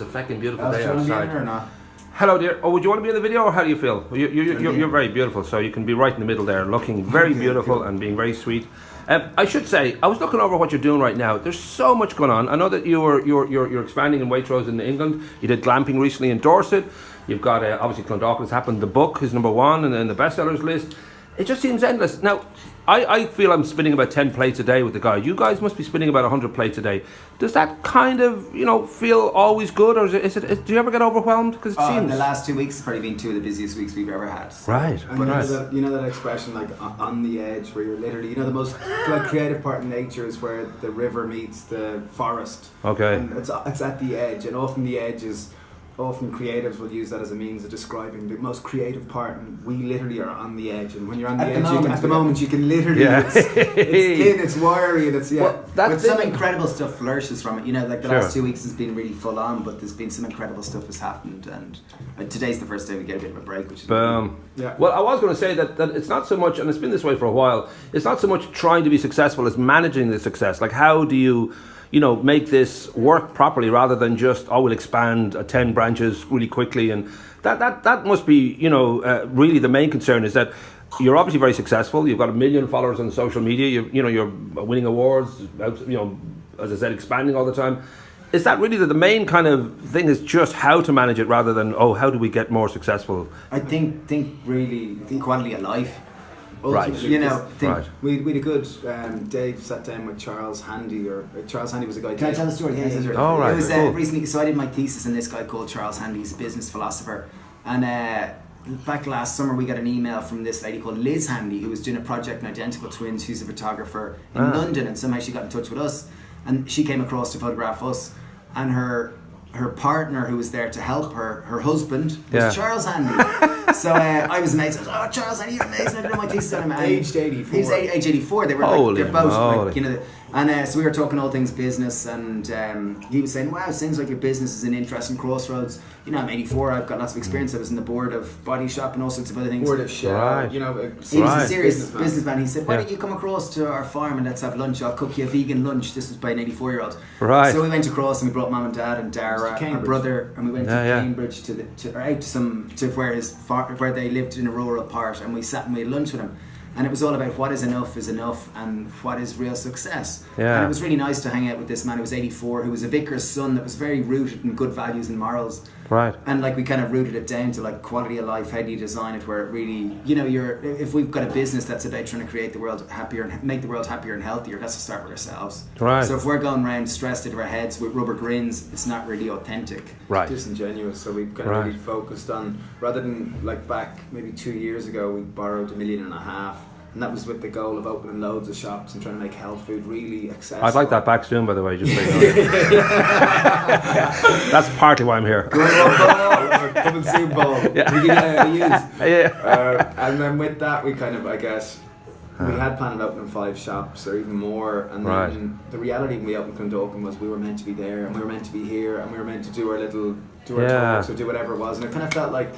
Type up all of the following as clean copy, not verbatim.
It's a fucking beautiful day outside. Or not? Hello dear. Oh, would you want to be in the video or how do you feel? You're very beautiful, so you can be right in the middle there, looking very beautiful and being very sweet. I should say, I was looking over what you're doing right now. There's so much going on. I know that you're expanding in Waitrose in England. You did glamping recently in Dorset. You've got obviously Clondalk has happened. The book is #1 and then the bestsellers list. It just seems endless. Now, I feel I'm spinning about 10 plates a day with the guide. You guys must be spinning about 100 plates a day. Does that kind of, feel always good, or do you ever get overwhelmed? Because it seems the last 2 weeks have probably been two of the busiest weeks we've ever had. So. Right. And you know that expression, like on the edge, where you're literally, the most creative part of nature is where the river meets the forest. Okay. And it's at the edge, and often the edge is. Often creatives will use that as a means of describing the most creative part, and we literally are on the edge. And when you're on the edge, at the moment you can literally, it's thin, it's wiry, and it's But some incredible stuff flourishes from it. Like the last 2 weeks has been really full on, but there's been some incredible stuff has happened, and today's the first day we get a bit of a break, which is Well, I was going to say that it's not so much, and it's been this way for a while. It's not so much trying to be successful as managing the success. Like, how do you? Make this work properly rather than just, we'll expand 10 branches really quickly. And that must be, really the main concern is that you're obviously very successful. You've got 1 million followers on social media. You're winning awards, as I said, expanding all the time. Is that really the main kind of thing, is just how to manage it rather than, how do we get more successful? I think really quality of life. Right. We had a good. Dave sat down with Charles Handy, Charles Handy was a guy. Can I tell the story? Yeah. Oh, right. It was cool. recently. So I did my thesis in this guy called Charles Handy. He's a business philosopher, and back last summer we got an email from this lady called Liz Handy, who was doing a project on identical twins. She's a photographer in London, and somehow she got in touch with us, and she came across to photograph us, and her partner who was there to help her husband was Charles Handy. So I was amazed. I was, Charles Handy, you're amazing. I did my thesis on him. Aged 84. He was age 84. They were Holy they're both moly. and so we were talking all things business, and he was saying, wow, it seems like your business is an interesting crossroads. I'm 84, I've got lots of experience. I was in the board of Body Shop and all sorts of other things. Board of Shell, Right. He was a serious businessman. He said, why don't you come across to our farm and let's have lunch? I'll cook you a vegan lunch. This was by an 84-year-old. Right. So we went across and we brought mum and dad and Dara, our brother, and we went to Cambridge to where they lived in a rural part, and we sat and we had lunch with him. And it was all about what is enough and what is real success. Yeah. And it was really nice to hang out with this man who was 84, who was a vicar's son that was very rooted in good values and morals. Right. And we kind of rooted it down to quality of life. How do you design it where it really, if we've got a business that's about trying to create the world happier and make the world happier and healthier, that's to start with ourselves. Right. So if we're going around stressed into our heads with rubber grins, it's not really authentic. Right. Disingenuous. So we've kind of really focused on, rather than back maybe 2 years ago, we borrowed $1.5 million. And that was with the goal of opening loads of shops and trying to make health food really accessible. I'd like that back soon, by the way, just so you know. That's partly why I'm here. Coming soon, Paul. And then with that, we kind of, I guess, we had planned on opening 5 shops or even more. And then the reality when we opened Clondalk was we were meant to be there and we were meant to be here and we were meant to do our talks or do whatever it was. And it kind of felt like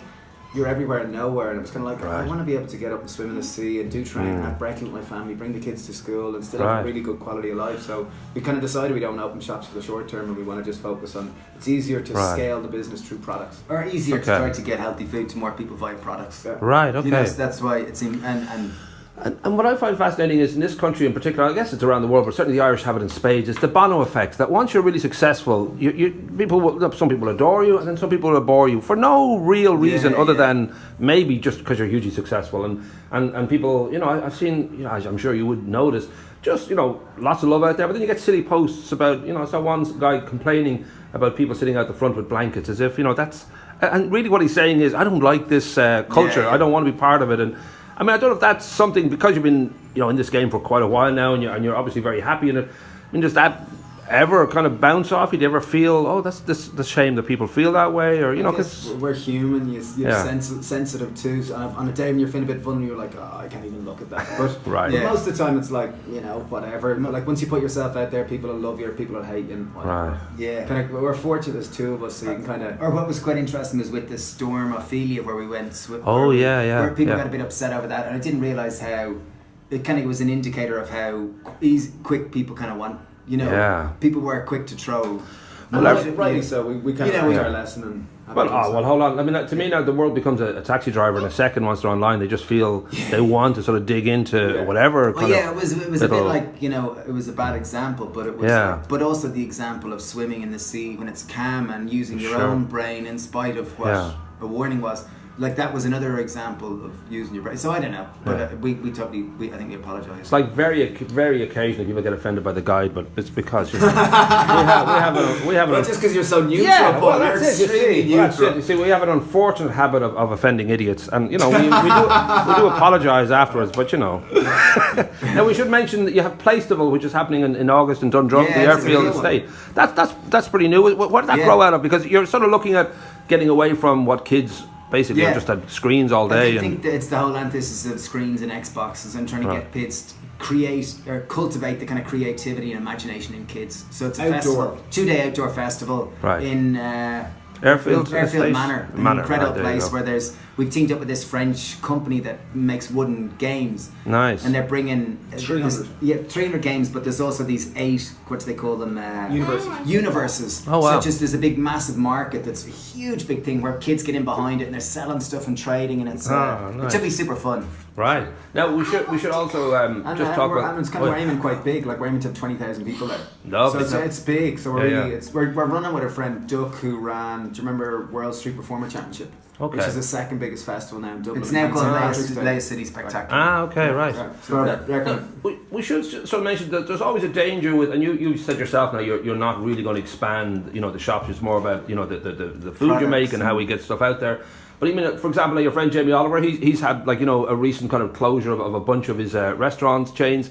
you're everywhere and nowhere, and it was kind of I want to be able to get up and swim in the sea and do training and have breaking with my family, bring the kids to school and still have a really good quality of life. So we kind of decided we don't want to open shops for the short term, and we want to just focus on, it's easier to scale the business through products. Or easier to try to get healthy food to more people via products. Yeah. Right, okay. So that's why it's And what I find fascinating is, in this country in particular, I guess it's around the world, but certainly the Irish have it in spades, it's the Bono effect, that once you're really successful, some people adore you and then some people will bore you for no real reason other than maybe just because you're hugely successful. And people, I've seen, I'm sure you would notice, just, lots of love out there, but then you get silly posts about, I saw one guy complaining about people sitting out the front with blankets as if, that's, and really what he's saying is, I don't like this culture, I don't want to be part of it. And I mean, I don't know if that's something, because you've been, in this game for quite a while now, and you're obviously very happy in it. I mean, does that ever kind of bounce off you? Do you ever feel, that's the shame that people feel that way, or because we're human, you're sensitive too. So on a day when you're feeling a bit vulnerable, you're like, I can't even look at that. But most of the time, it's whatever. Once you put yourself out there, people will love you, or people will hate you. Right. Yeah. Kind of, we're fortunate there's 2 of us, so you can kind of. Or what was quite interesting was with the storm Ophelia, where we went. Where people got a bit upset over that, and I didn't realise how it kind of was an indicator of how quick people kind of want. People were quick to throw. Rightly so. We kind of learned our lesson and. Well, hold on. I mean, to me now, the world becomes a taxi driver in a second once they're online. They just feel they want to sort of dig into whatever. Well, it was a bit like, it was a bad example, but it was. But also the example of swimming in the sea when it's calm and using your own brain in spite of what a warning was. Like that was another example of using your brain. So I don't know, but I think we apologise. It's like very occasionally people get offended by the guide, but it's because we have just because you're so neutral. Yeah, Paul, that's it. You see, we have an unfortunate habit of offending idiots, and we do apologise afterwards. But now we should mention that you have Playstival, which is happening in August in Dundrum, the airfield estate. That's pretty new. What did that grow out of? Because you're sort of looking at getting away from what kids. Basically, just had screens all day. I think that it's the whole emphasis of screens and Xboxes and trying to get kids to create or cultivate the kind of creativity and imagination in kids. So it's a festival, 2-day outdoor festival in Airfield Manor, an incredible place where we've teamed up with this French company that makes wooden games. Nice. And they're bringing 300 games, but there's also these 8, what do they call them? Universes. Oh, wow. So there's a big massive market that's a huge big thing where kids get in behind it and they're selling stuff and trading, and it's it should be super fun. Right. Now we should also just talk about. And it's kind of we're aiming quite big. Like we're aiming to have 20,000 people there. Lovely. So it's big. So we're running with our friend Duck, who ran. Do you remember World Street Performer Championship? Okay. Which is the second biggest festival now in Dublin. It's now called Leigh City Spectacular. Okay, right. So we should sort of mention that there's always a danger with, and you said yourself now, you're not really going to expand, the shops. It's more about, the food you make and how we get stuff out there. But even, for example, your friend Jamie Oliver, he's had a recent kind of closure of a bunch of his restaurants chains.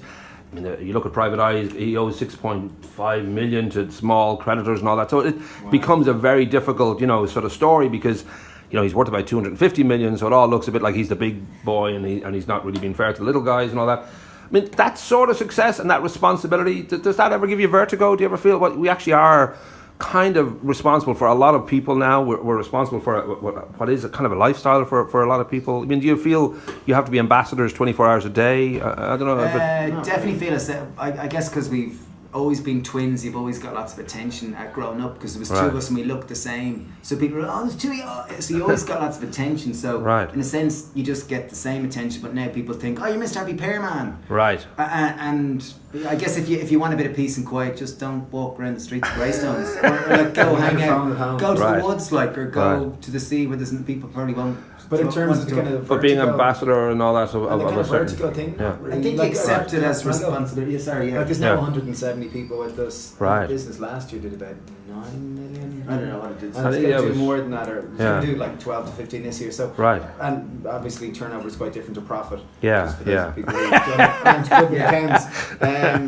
I mean, you look at Private Eye, he owes 6.5 million to small creditors and all that. So it becomes a very difficult, sort of story because, he's worth about 250 million. So it all looks a bit like he's the big boy and he's not really being fair to the little guys and all that. I mean, that sort of success and that responsibility, does that ever give you vertigo? Do you ever feel we actually are kind of responsible for a lot of people now? We're responsible for what is a kind of a lifestyle for a lot of people. I mean, do you feel you have to be ambassadors 24 hours a day? I don't know. Definitely feel I guess because we've always been twins, you've always got lots of attention growing up because there was two of us and we looked the same. So people are, there's two of you. So you always got lots of attention. So in a sense, you just get the same attention. But now people think, you're Mr. Happy Pear Man. Right. And I guess if you want a bit of peace and quiet, just don't walk around the streets of Greystones, or go hang out, go to the woods, or go to the sea where there's people probably won't. But in terms of kind of being ambassador and all that, of a vertigo thing, I think you accept it as responsibility. Like there's now 170 people with us. Right. The business last year did about 9 million. I don't know what it did. And it's going to do more than that, or it's going to do like 12 to 15 this year. So and obviously turnover is quite different to profit. Yeah. People who aren't good with accounts.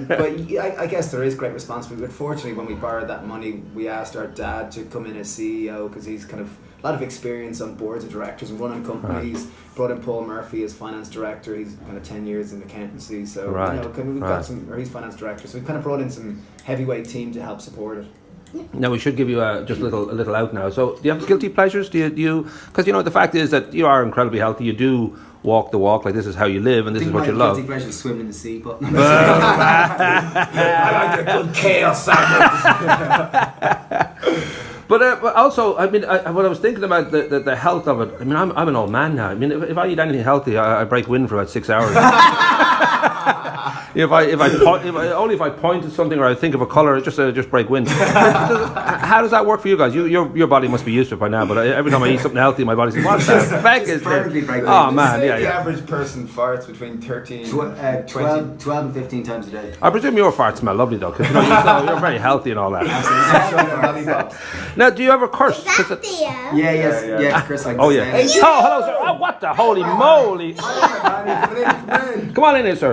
But I guess there is great responsibility. But fortunately, when we borrowed that money, we asked our dad to come in as CEO because he's kind of a lot of experience on boards of directors and running companies. Brought in Paul Murphy as finance director. He's kind of 10 years in accountancy. So we've got he's finance director. So we've kind of brought in some heavyweight team to help support it. Now we should give you just a little out now. So do you have guilty pleasures? Do you? Because the fact is that you are incredibly healthy. You do walk the walk. Like this is how you live, and this is what you love. Guilty pleasure is swimming in the sea, but I like a good kale sandwich. But also, I mean, when I was thinking about the health of it, I mean, I'm an old man now. I mean, if I eat anything healthy, I break wind for about 6 hours. If I point at something or I think of a colour, just break wind. How does that work for you guys? Your body must be used to it by now. But every time I eat something healthy, my body's like, what the heck is this? Oh man, The average person farts between 12 and 15 times a day. I presume your farts smell lovely though, because you're very healthy and all that. Now, do you ever curse? Yeah, Chris. Oh yeah. Oh, hello, sir. Oh, what the holy moly! Come on in here, sir.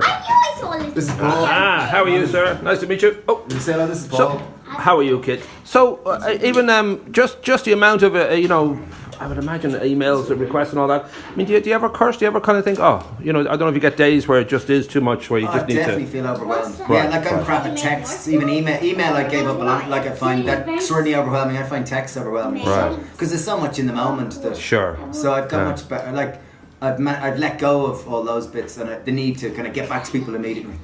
This is Paul. How are you, sir? Nice to meet you. Oh, this is Paul. So, how are you, kid? So, even just the amount of I would imagine emails and requests and all that. I mean, do you ever curse? Do you ever kind of think, I don't know if you get days where it just is too much, where you just need to. I definitely feel overwhelmed. I'm crap at texts, even email. I gave up a lot. Like I find that extraordinarily overwhelming. I find texts overwhelming. Right. Because there's so much in the moment that. Sure. So I've got much better. I've let go of all those bits and the need to kind of get back to people immediately.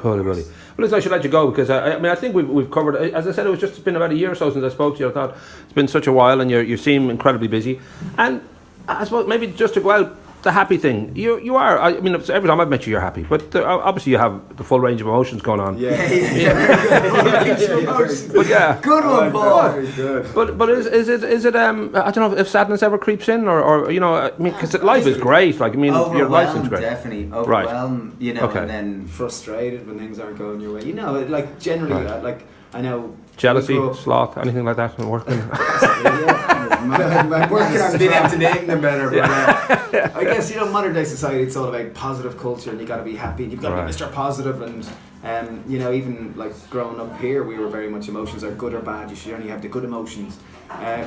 Holy moly. Well, listen, I should let you go because I mean I think we've covered. As I said, it's been about a year or so since I spoke to you. I thought it's been such a while, and you seem incredibly busy. And I suppose maybe just to go out, the happy thing. You are. I mean, every time I've met you, you're happy. But obviously, you have the full range of emotions going on. Yeah. But yeah, Good one, Paul. Very good. But is it I don't know if sadness ever creeps in or you know, I mean, because life is great. Like I mean, your life seems great. Definitely overwhelmed. You know, Okay. and then Frustrated when things aren't going your way. You know, like generally, like I know. Jealousy, we grew up- sloth, anything like that, and working. I'm working on being able to name them better, but I guess modern day society, it's all about positive culture, and you got to be happy, and you've got to be Mr. Positive, and even like growing up here, we were very much emotions are good or bad. You should only have the good emotions.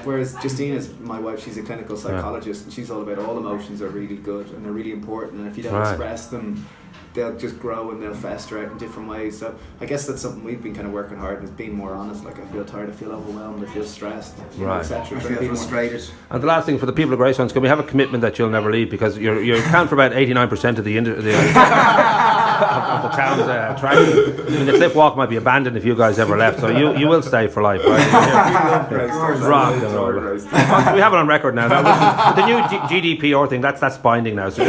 Whereas Justina's my wife, she's a clinical psychologist, and she's all about all emotions are really good and they're really important, and if you don't express them, they'll just grow and they'll fester out in different ways. So I guess that's something we've been kind of working hard on, is being more honest. Like I feel tired, I feel overwhelmed, I feel stressed, etc. I feel frustrated. And the last thing for the people of Greystones, can we have a commitment that you'll never leave, because you account for about 89% of the of the town's track. I mean, the cliff walk might be abandoned if you guys ever left, so you will stay for life, right? Rock and roll. We have it on record now. The new GDPR thing, that's binding now. So